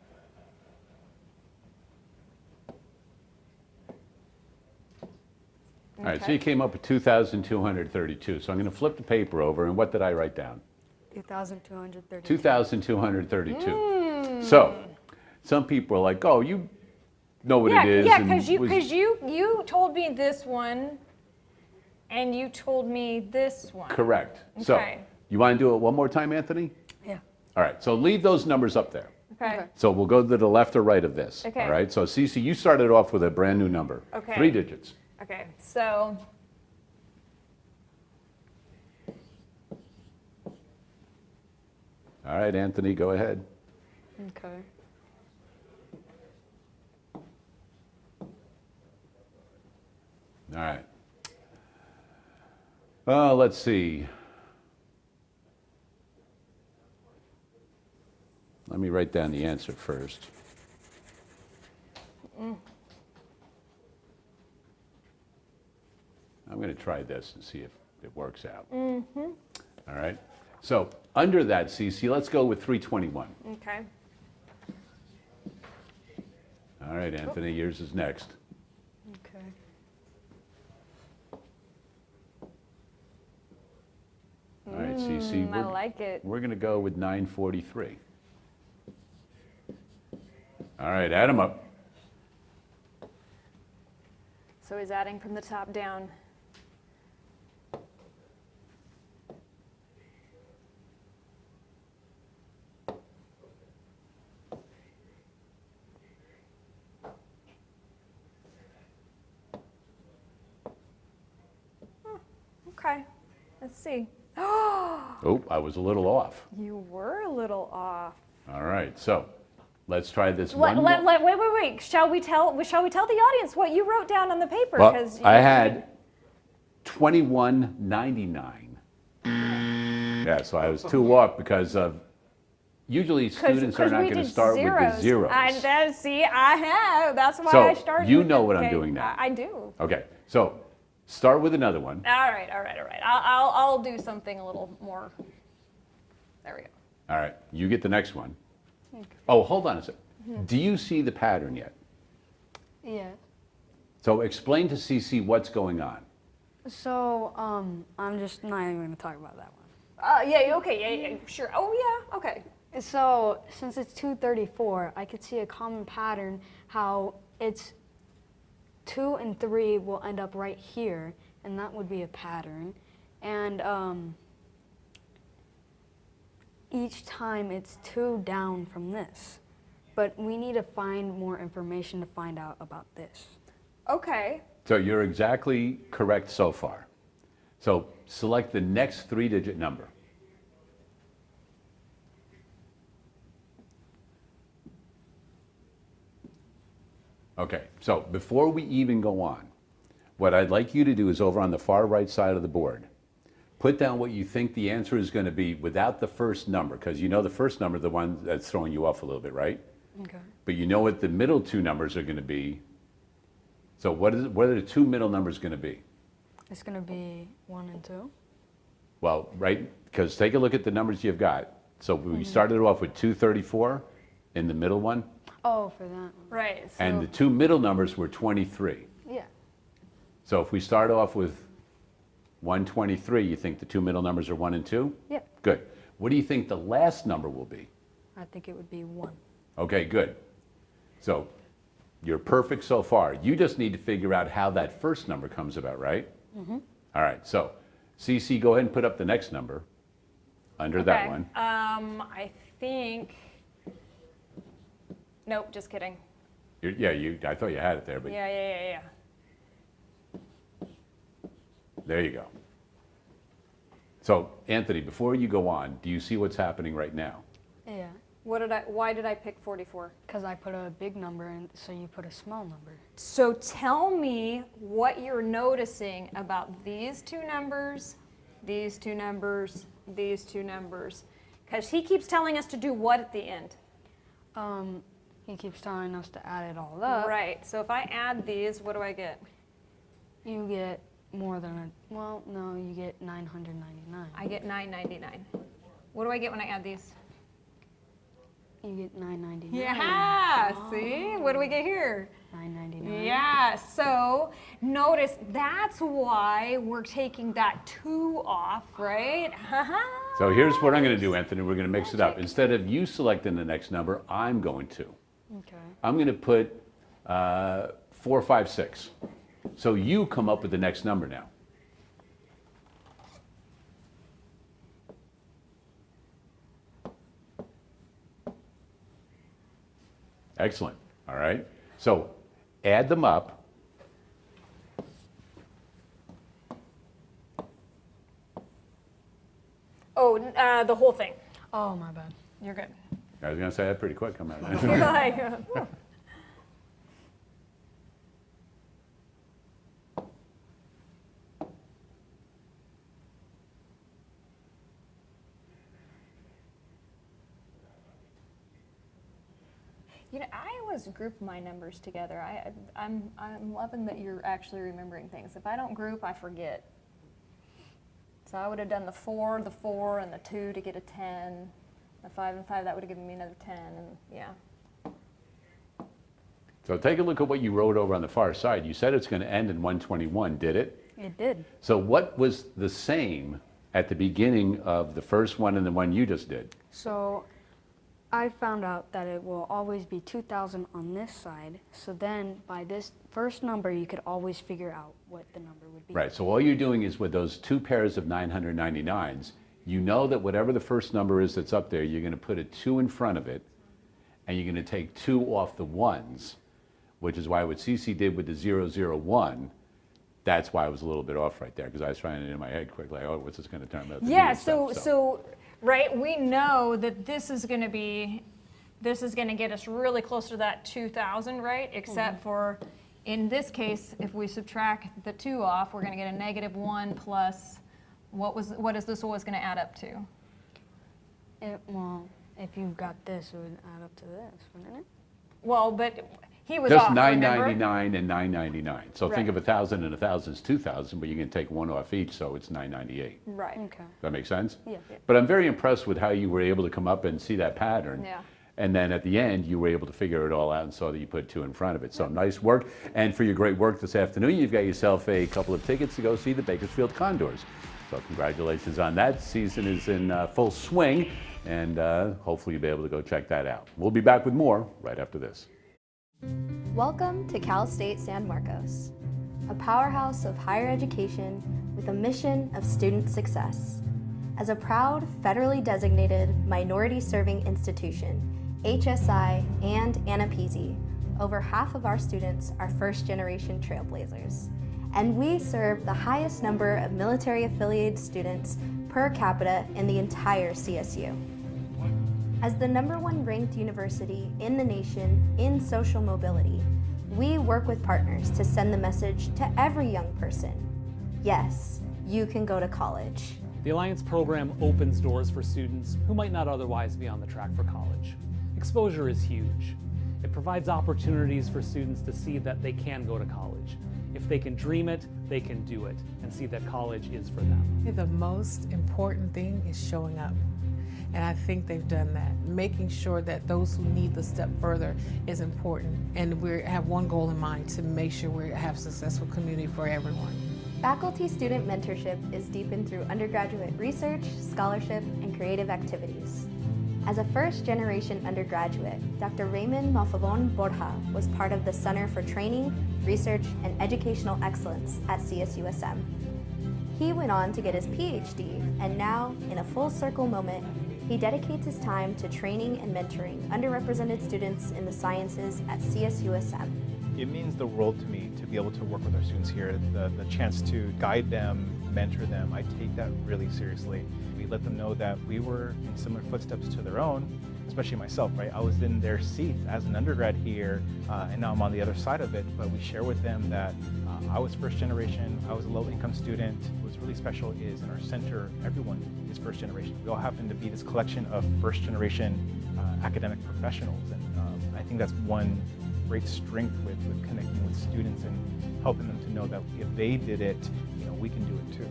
All right, so you came up with 2,232. So I'm going to flip the paper over, and what did I write down? 2,232. 2,232. So some people are like, oh, you know what Yeah, it is. yeah, and because you told me this one, and you told me this one. Correct. So Okay. you want to do it one more time, Anthony? Yeah. All right, so leave those numbers up there. Okay. So we'll go to the left or right of this. Okay. All right, so Cece, you started off with a brand new number. Okay. 3 digits. Okay. So. All right, Anthony, go ahead. Okay. All right. Oh, let's see. Let me write down the answer first. I'm going to try this and see if it works out. All right. So under that, Cece, let's go with 321. Okay. All right, Anthony, yours is next. Okay. All right, Cece, I like it. we're going to go with 943. All right, add them up. So he's adding from the top down. Okay, let's see. Oh, I was a little off. You were a little off. All right, so let's try this Wait. Shall we tell the audience what you wrote down on the paper? Well, 'Cause I had 21.99. Yeah, so I was 2 off because of, usually students are not going to start with the zeros. That's why So I started. you with know it. what I'm Okay, doing now. I do. Okay, so start with another one. All right. I'll do something a little more. There we go. All right, you get the next one. Oh, hold on a second. Do you see the pattern yet? Yeah. So explain to Cece what's going on. So, I'm just not even going to talk about that one. Yeah. Okay. Yeah. Sure. Oh yeah. Okay. So, since it's 234, I could see a common pattern how it's 2 and 3 will end up right here, and that would be a pattern. And each time it's 2 down from this. But we need to find more information to find out about this. Okay. So you're exactly correct so far. So select the next 3-digit number. Okay, so before we even go on, what I'd like you to do is over on the far right side of the board, put down what you think the answer is going to be without the first number, because you know the first number is the one that's throwing you off a little bit, right? Okay. But you know what the middle 2 numbers are going to be. So what are the 2 middle numbers going to be? It's going to be 1 and 2. Well, right, because take a look at the numbers you've got. So we started off with 234 in the middle one, Oh, for that one. Right. So, and the 2 middle numbers were 23. Yeah. So if we start off with 123, you think the 2 middle numbers are 1 and 2? Yeah. Good. What do you think the last number will be? I think it would be 1. Okay, good. So you're perfect so far. You just need to figure out how that first number comes about, right? Mm-hmm. All right, so Cece, go ahead and put up the next number under that okay. one. I think. Nope. Just kidding. I thought you had it there, but Yeah. there you go. So Anthony, before you go on, do you see what's happening right now? Yeah. Why did I pick 44? Because I put a big number in, so you put a small number. So tell me what you're noticing about these 2 numbers, these 2 numbers, these 2 numbers. Because he keeps telling us to do what at the end? He keeps telling us to add it all up. Right. So if I add these, what do I get? You get more than you get 999. I get 999. What do I get when I add these? You get 999. Yeah, see? What do we get here? 999. Yeah, so notice that's why we're taking that 2 off, right? So here's what I'm going to do, Anthony. We're going to mix it up. Instead of you selecting the next number, I'm going to. Okay. I'm going to put 4, 5, 6. So you come up with the next number now. Excellent. All right. So add them up. Oh, the whole thing. Oh, my bad. You're good. I was going to say that pretty quick. Come on. You're like, you know, I always group my numbers together. I'm loving that you're actually remembering things. If I don't group, I forget. So I would have done the 4, and the 2 to get a 10. The 5 and 5, that would have given me another 10, and yeah. So take a look at what you wrote over on the far side. You said it's going to end in 121, did it? It did. So what was the same at the beginning of the first one and the one you just did? So I found out that it will always be 2,000 on this side. So then by this first number, you could always figure out what the number would be. Right, so all you're doing is with those 2 pairs of 999s, you know that whatever the first number is that's up there, you're going to put a 2 in front of it, and you're going to take 2 off the ones, which is why what Cece did with the 001, That's why I was a little bit off right there, because I was trying it in my head quickly. Oh, what's this going to turn out to be? Yeah, and stuff, so right, we know that this is going to get us really close to that 2,000, right? Except for, in this case, if we subtract the 2 off, we're going to get a -1 plus, what is this always going to add up to? Well, if you've got this, it would add up to this, wouldn't it? Well, but he was just off, remember? $9.99 and $9.99. So think of 1,000 and 1,000 is 2,000, but you can take 1 off each, so it's $9.98. Right. Okay. Does that make sense? Yeah. But I'm very impressed with how you were able to come up and see that pattern. Yeah. And then at the end, you were able to figure it all out and saw that you put 2 in front of it. So nice work. And for your great work this afternoon, you've got yourself a couple of tickets to go see the Bakersfield Condors. So congratulations on that. Season is in full swing, and hopefully you'll be able to go check that out. We'll be back with more right after this. Welcome to Cal State San Marcos, a powerhouse of higher education with a mission of student success. As a proud federally designated minority-serving institution, HSI and ANAPISI, over half of our students are first-generation trailblazers, and we serve the highest number of military-affiliated students per capita in the entire CSU. As the #1 ranked university in the nation in social mobility, we work with partners to send the message to every young person: yes, you can go to college. The Alliance program opens doors for students who might not otherwise be on the track for college. Exposure is huge. It provides opportunities for students to see that they can go to college. If they can dream it, they can do it, and see that college is for them. The most important thing is showing up. And I think they've done that. Making sure that those who need the step further is important. And we have one goal in mind, to make sure we have a successful community for everyone. Faculty-student mentorship is deepened through undergraduate research, scholarship, and creative activities. As a first-generation undergraduate, Dr. Raymond Malfavon Borja was part of the Center for Training, Research, and Educational Excellence at CSUSM. He went on to get his PhD, and now, in a full circle moment, he dedicates his time to training and mentoring underrepresented students in the sciences at CSUSM. It means the world to me to be able to work with our students here, the chance to guide them, mentor them. I take that really seriously. We let them know that we were in similar footsteps to their own, especially myself, right? I was in their seats as an undergrad here, and now I'm on the other side of it, but we share with them that I was first generation, I was a low-income student. What's really special is in our center, everyone is first generation. We all happen to be this collection of first generation academic professionals, and I think that's one great strength with connecting with students and helping them to know that if they did it, we can do it too.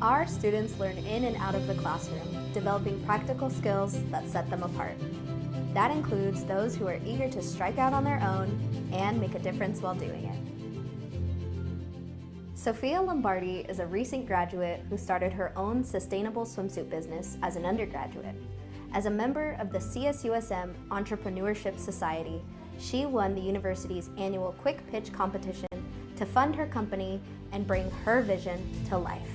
Our students learn in and out of the classroom, developing practical skills that set them apart. That includes those who are eager to strike out on their own and make a difference while doing it. Sophia Lombardi is a recent graduate who started her own sustainable swimsuit business as an undergraduate. As a member of the CSUSM Entrepreneurship Society, she won the university's annual quick pitch competition to fund her company and bring her vision to life.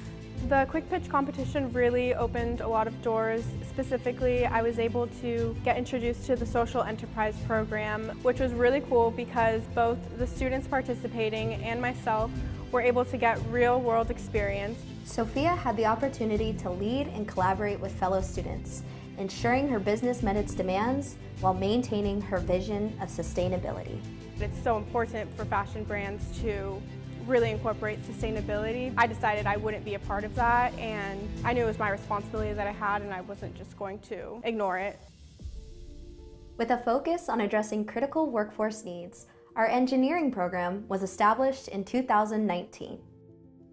The quick pitch competition really opened a lot of doors. Specifically, I was able to get introduced to the social enterprise program, which was really cool because both the students participating and myself were able to get real-world experience. Sophia had the opportunity to lead and collaborate with fellow students, ensuring her business met its demands while maintaining her vision of sustainability. It's so important for fashion brands to really incorporate sustainability. I decided I wouldn't be a part of that, and I knew it was my responsibility that I had, and I wasn't just going to ignore it. With a focus on addressing critical workforce needs, our engineering program was established in 2019.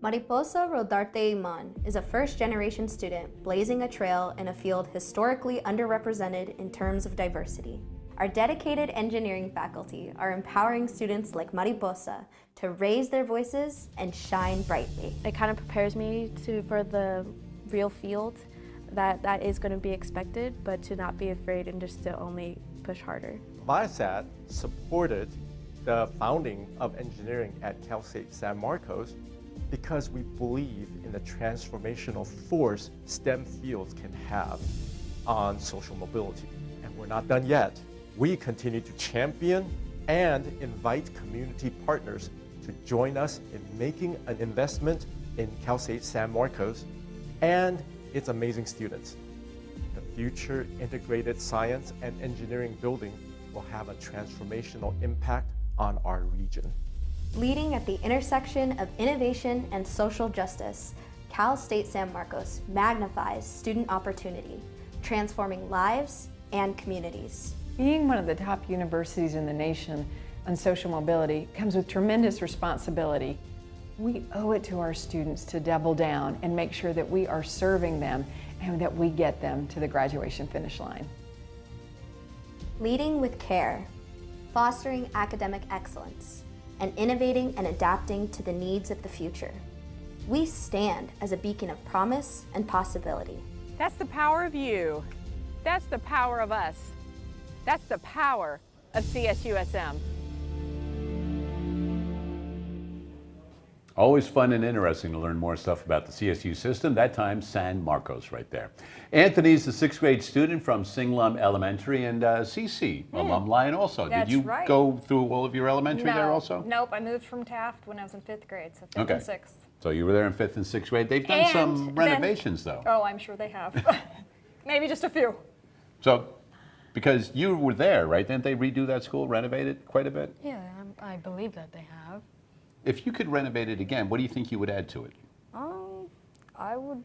Mariposa Rodarte Iman is a first-generation student blazing a trail in a field historically underrepresented in terms of diversity. Our dedicated engineering faculty are empowering students like Mariposa to raise their voices and shine brightly. It kind of prepares me for the real field that is going to be expected, but to not be afraid and just to only push harder. Viasat supported the founding of engineering at Cal State San Marcos because we believe in the transformational force STEM fields can have on social mobility. And we're not done yet. We continue to champion and invite community partners to to join us in making an investment in Cal State San Marcos and its amazing students. The future integrated science and engineering building will have a transformational impact on our region. Leading at the intersection of innovation and social justice, Cal State San Marcos magnifies student opportunity, transforming lives and communities. Being one of the top universities in the nation on social mobility comes with tremendous responsibility. We owe it to our students to double down and make sure that we are serving them and that we get them to the graduation finish line. Leading with care, fostering academic excellence, and innovating and adapting to the needs of the future. We stand as a beacon of promise and possibility. That's the power of you. That's the power of us. That's the power of CSUSM. Always fun and interesting to learn more stuff about the CSU system, that time San Marcos right there. Anthony's the 6th grade student from Sing Lum Elementary, and Cece, alumni also. That's Did you right. go through all of your elementary there also? Nope, I moved from Taft when I was in 5th grade, so 5th Okay. and 6th. So you were there in 5th and 6th grade. They've done some And renovations then, though. Oh, I'm sure they have. Maybe just a few. So, because you were there, right? Didn't they redo that school, renovate it quite a bit? Yeah, I believe that they have. If you could renovate it again, what do you think you would add to it? I would,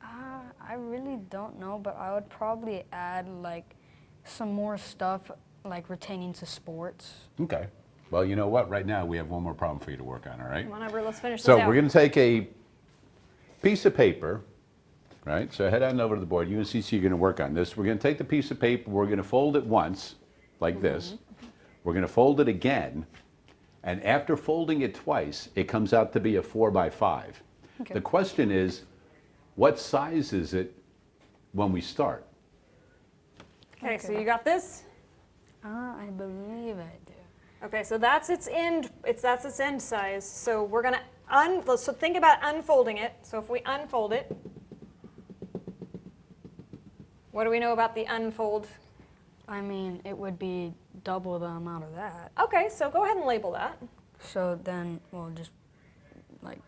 I really don't know, but I would probably add like some more stuff like retaining to sports. Okay. Well, you know what? Right now we have one more problem for you to work on, all right? Come on over, let's finish So this out. we're going to take a piece of paper, right? So head on over to the board. You and Cece are going to work on this. We're going to take the piece of paper, we're going to fold it once, like this. We're going to fold it again, and after folding it twice, it comes out to be a 4 by 5. Okay. The question is, what size is it when we start? Okay, so you got this? I believe I do. Okay, so that's its end. That's its end size. So we're gonna so think about unfolding it. So if we unfold it, what do we know about the unfold? I mean, it would be double the amount of that. Okay, so go ahead and label that. So then, well, just like,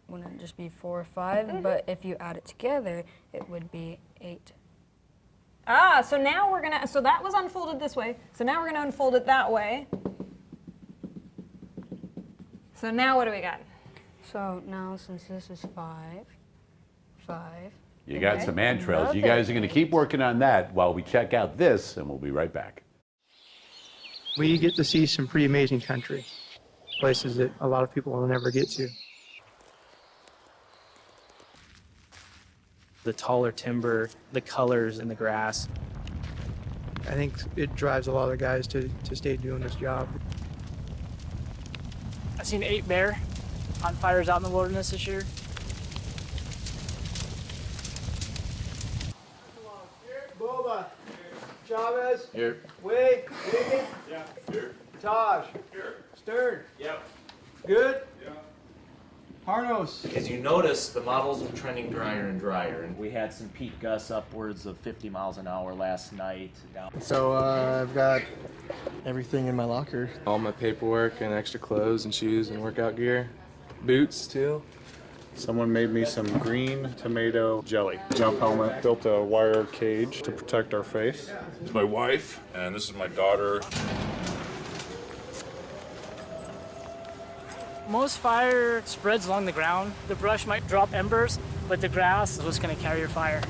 wouldn't it just be 4 or 5? But if you add it together, it would be 8. Ah, so now we're gonna, so that was unfolded this way. So now we're gonna unfold it that way. So now what do we got? So now, since this is 5, You got some ant trails. You guys are going to keep working on that while we check out this, and we'll be right back. We get to see some pretty amazing country, places that a lot of people will never get to. The taller timber, the colors in the grass. I think it drives a lot of the guys to stay doing this job. I've seen 8 bear on fires out in the wilderness this year. Boba. Chavez. Here. Way. Bacon. Yeah. Here. Taj. Here. Stern. Yep. Good. Yeah. Harnos. As you notice, the models are trending drier and drier, and we had some peak gusts upwards of 50 miles an hour last night. So I've got everything in my locker. All my paperwork and extra clothes and shoes and workout gear. Boots too. Someone made me some green tomato jelly. Jump helmet, built a wire cage to protect our face. This is my wife, and this is my daughter. Most fire spreads along the ground. The brush might drop embers, but the grass is what's going to carry your fire.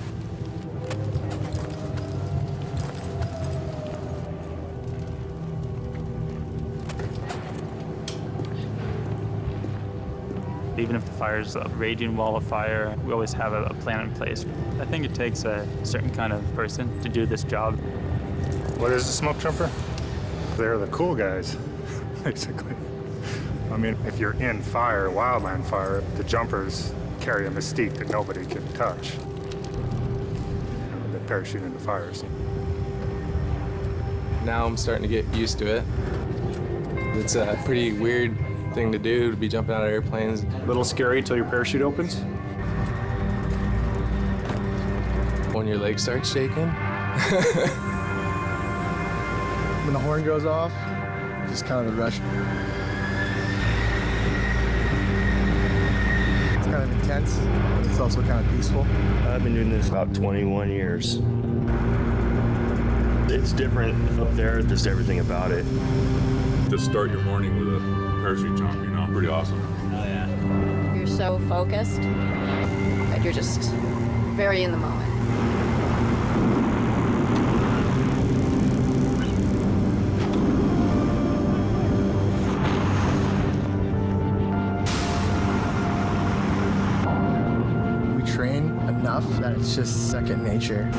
Even if the fire's a raging wall of fire, we always have a plan in place. I think it takes a certain kind of person to do this job. What is a smoke jumper? They're the cool guys, basically. I mean, if you're in fire, wildland fire, the jumpers carry a mystique that nobody can touch. They parachute into fires. Now I'm starting to get used to it. It's a pretty weird thing to do, to be jumping out of airplanes. A little scary until your parachute opens. When your legs start shaking. When the horn goes off, just kind of the rush. intense. It's also kind of peaceful. I've been doing this about 21 years. It's different up there, just everything about it. Just start your morning with a parachute jump, you know, pretty awesome. Oh yeah. You're so focused that you're just very in the moment. We train enough that it's just second nature.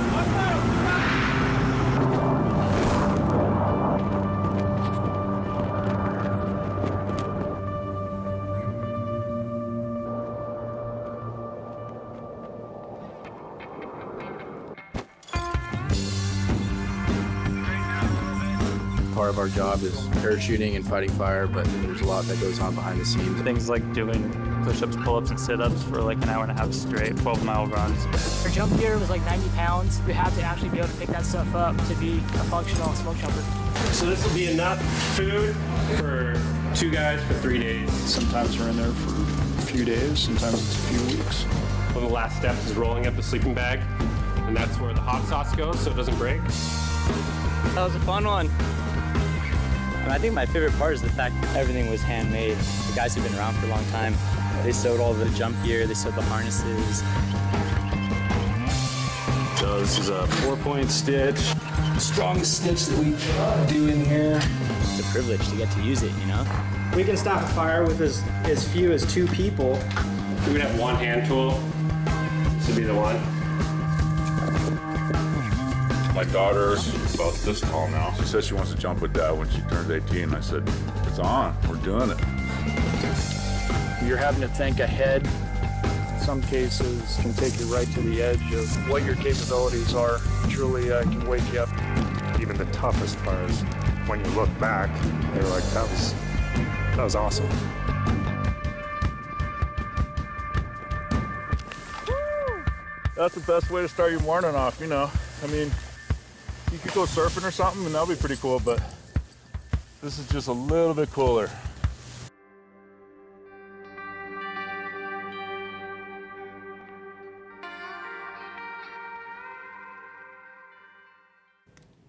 Part of our job is parachuting and fighting fire, but there's a lot that goes on behind the scenes. Things like doing push-ups, pull-ups, and sit-ups for like an hour and a half straight, 12-mile runs. Our jump gear was like 90 pounds. You have to actually be able to pick that stuff up to be a functional smoke jumper. So this will be enough food for 2 guys for 3 days. Sometimes we're in there for a few days, sometimes it's a few weeks. One of the last steps is rolling up the sleeping bag, and that's where the hot sauce goes so it doesn't break. That was a fun one. I think my favorite part is the fact that everything was handmade. The guys who've been around for a long time, they sewed all the jump gear, they sewed the harnesses. So this is a 4-point stitch. Strongest stitch that we do in here. It's a privilege to get to use it, you know? We can stop a fire with as few as 2 people. We would have one hand tool. This would be the one. My daughter's about this tall now. She says she wants to jump with Dad when she turns 18. I said, it's on, we're doing it. You're having to think ahead. In some cases, can take you right to the edge of what your capabilities are. Truly can wake you up. Even the toughest fires, when you look back, you're like, that was awesome. That's the best way to start your morning off, you know. I mean, you could go surfing or something and that'll be pretty cool, but this is just a little bit cooler.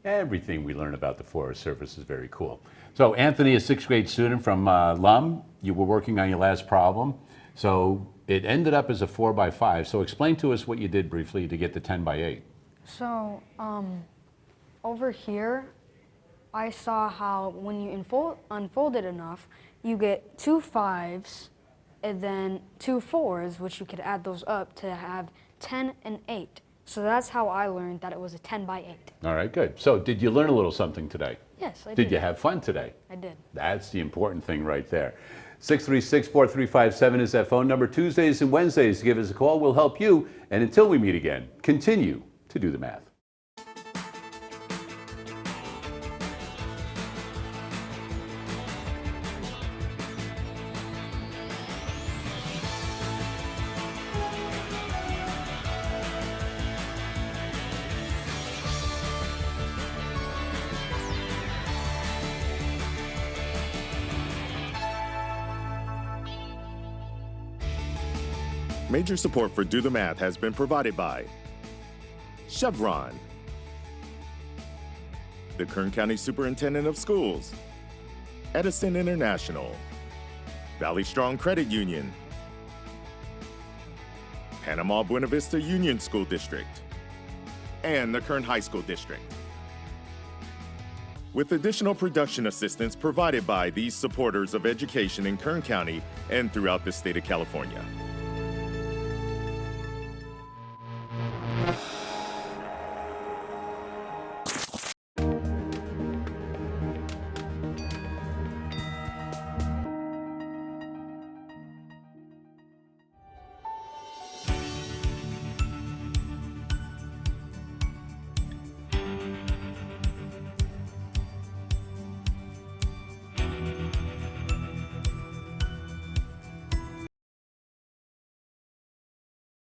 Everything we learn about the Forest Service is very cool. So Anthony, a 6th grade student from Lum, you were working on your last problem. So it ended up as a 4x5. So explain to us what you did briefly to get the 10x8. So, over here, I saw how when you unfold it enough, you get 2 5s and then 2 4s, which you could add those up to have 10 and 8. So that's how I learned that it was a 10x8. All right, good. So did you learn a little something today? Yes, I did. Did you have fun today? I did. That's the important thing right there. 636-4357 is that phone number. Tuesdays and Wednesdays, give us a call. We'll help you. And until we meet again, continue to do the math. Major support for Do the Math has been provided by Chevron, the Kern County Superintendent of Schools, Edison International, Valley Strong Credit Union, Panama Buena Vista Union School District, and the Kern High School District. With additional production assistance provided by these supporters of education in Kern County and throughout the state of California.